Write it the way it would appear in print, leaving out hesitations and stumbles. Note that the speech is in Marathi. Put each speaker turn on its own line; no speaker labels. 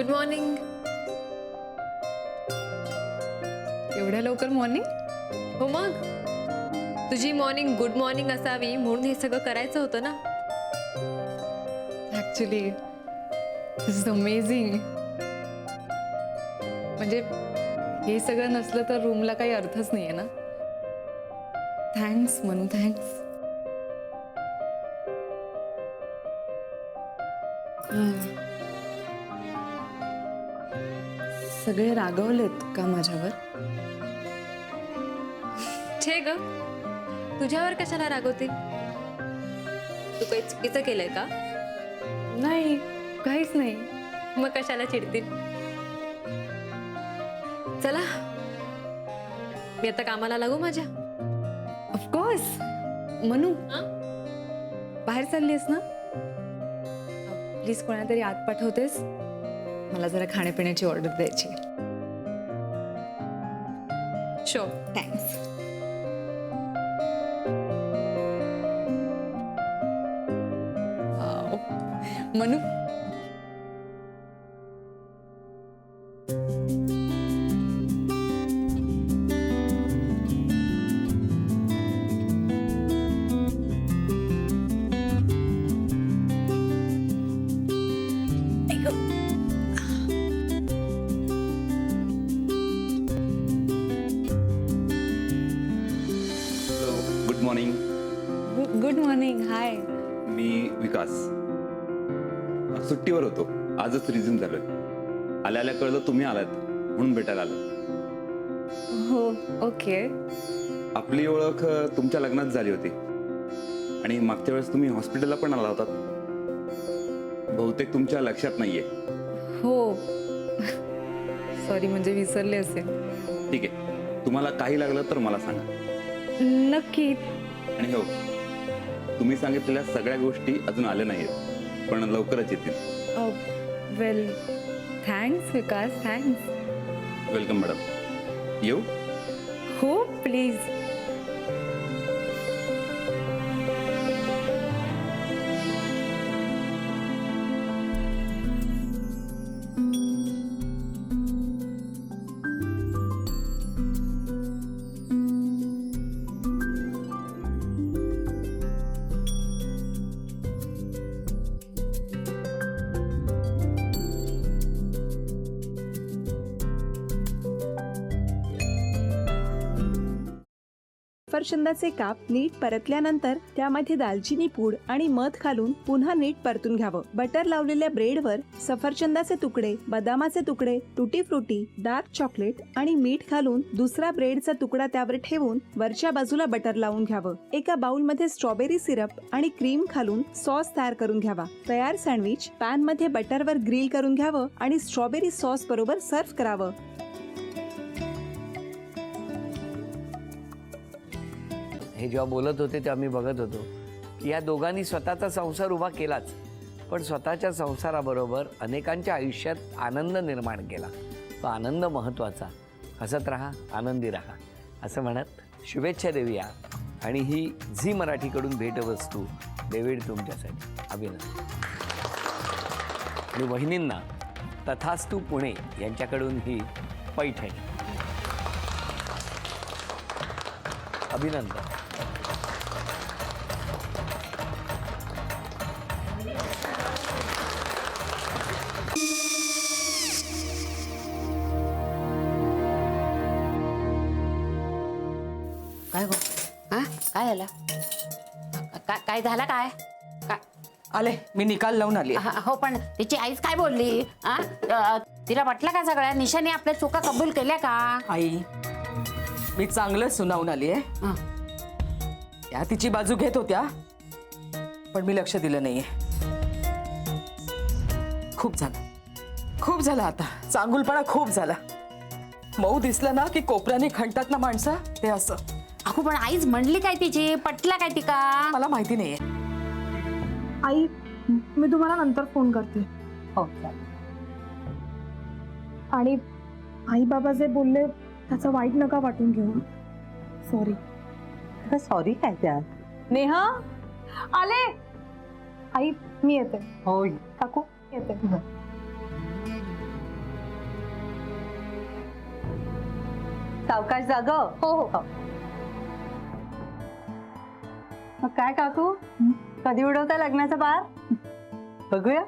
Good morning.
एवढ्या लवकर मॉर्निंग?
हो मग तुझी मॉर्निंग गुड मॉर्निंग असावी म्हणून हे सगळं करायचं होतं ना.
Actually this is amazing. म्हणजे हे सगळं नसलं तर रूमला काही अर्थच नाहीये ना. Thanks Manu, thanks. सगळे रागवलेत का माझ्यावर?
छे ग, तुझ्यावर कशाला रागवते? तू काही चुकीचं केलंय का?
नाही, काहीच नाही.
मग कशाला चिडतील? चला मी आता कामाला लागू माझ्या.
ऑफकोर्स. मनू, बाहेर चाललीस ना? प्लीज कोणातरी आत पाठवतेस? मला जरा खाण्यापिण्याची ऑर्डर द्यायची.
Show.
Thanks. Manu,
good morning.
Good morning. Hi.
मी विकास. सुट्टीवर होतो, आजच रिझ्यूम झालोय. आल्या आल्या कळलं तुम्ही आलात म्हणून भेटायला आलो.
हो, ओके.
आपली ओळख तुमच्या लग्नात झाली होती आणि मागच्या वेळेस तुम्ही हॉस्पिटलला पण आला होतात. बहुतेक तुमच्या लक्षात नाहीये.
हो, सॉरी, म्हणजे विसरले असेल.
ठीक आहे, तुम्हाला काही लागलं तर मला सांगा.
नक्की.
आणि हो, तुम्ही सांगितलेल्या सगळ्या गोष्टी अजून आल्या नाहीत, पण लवकरच येतील.
वेल, थँक्स विकास, थँक्स.
Welcome madam. येऊ?
हो, प्लीज.
सफरचंदाचे काप नीट परतल्यानंतर त्यामध्ये दालचिनी पूड आणि मध घालून पुन्हा नीट परतून घ्यावं. बटर लावलेल्या ब्रेडवर सफरचंदाचे तुकडे, बदामाचे तुकडे, टुटी फ्रुटी, डार्क चॉकलेट आणि मीठ घालून दुसरा ब्रेडचा तुकडा त्यावर ठेवून वरच्या बाजूला बटर लावून घ्यावं. एका बाउलमध्ये स्ट्रॉबेरी सिरप आणि क्रीम घालून सॉस तयार करून घ्यावा. तयार सँडविच पॅन मध्ये बटरवर ग्रिल करून घ्यावं आणि स्ट्रॉबेरी सॉस बरोबर सर्व्ह करावं.
हे जेव्हा बोलत होते तेव्हा मी बघत होतो की या दोघांनी स्वतःचा संसार उभा केलाच, पण स्वतःच्या संसाराबरोबर अनेकांच्या आयुष्यात आनंद निर्माण केला. तो आनंद महत्त्वाचा. हसत राहा, आनंदी राहा असं म्हणत शुभेच्छा देऊया. आणि ही झी मराठीकडून भेटवस्तू डेव्हिड तुमच्यासाठी. अभिनंदन. आणि वहिनींना तथास्तू पुणे यांच्याकडून ही पैठणी. अभिनंदन.
काय गो? हा काय झालं? काय झालं काय?
आले, मी निकाल लावून आली.
हो, पण तिची आईच काय बोलली? तिला वाटलं का सगळ्या निशाने आपल्या चुका कबूल केल्या का?
आई, मी चांगलं सुनावून आली आहे. त्या तिची बाजू घेत होत्या, पण मी लक्ष दिलं नाहीये. खूप झालं आता. चांगुलपणा खूप झाला. मऊ दिसलं ना की कोपऱ्याने खणतात ना माणसं, ते असं.
अगो, पण आईच म्हणली काय तिची? पटला काय ती का?
मला माहिती नाहीये.
आई, मी तुम्हाला नंतर फोन करते.
हो.
आणि आई बाबा जे बोलले त्याचं वाईट नका वाटून घेऊ. सॉरी.
सॉरी काय त्या?
नेहा आले. आई, मी येते.
होय
काकू येते.
सावकाश जाग.
हो हो.
मग काय काकू, कधी उडवता लग्नाचा बार? बघूया.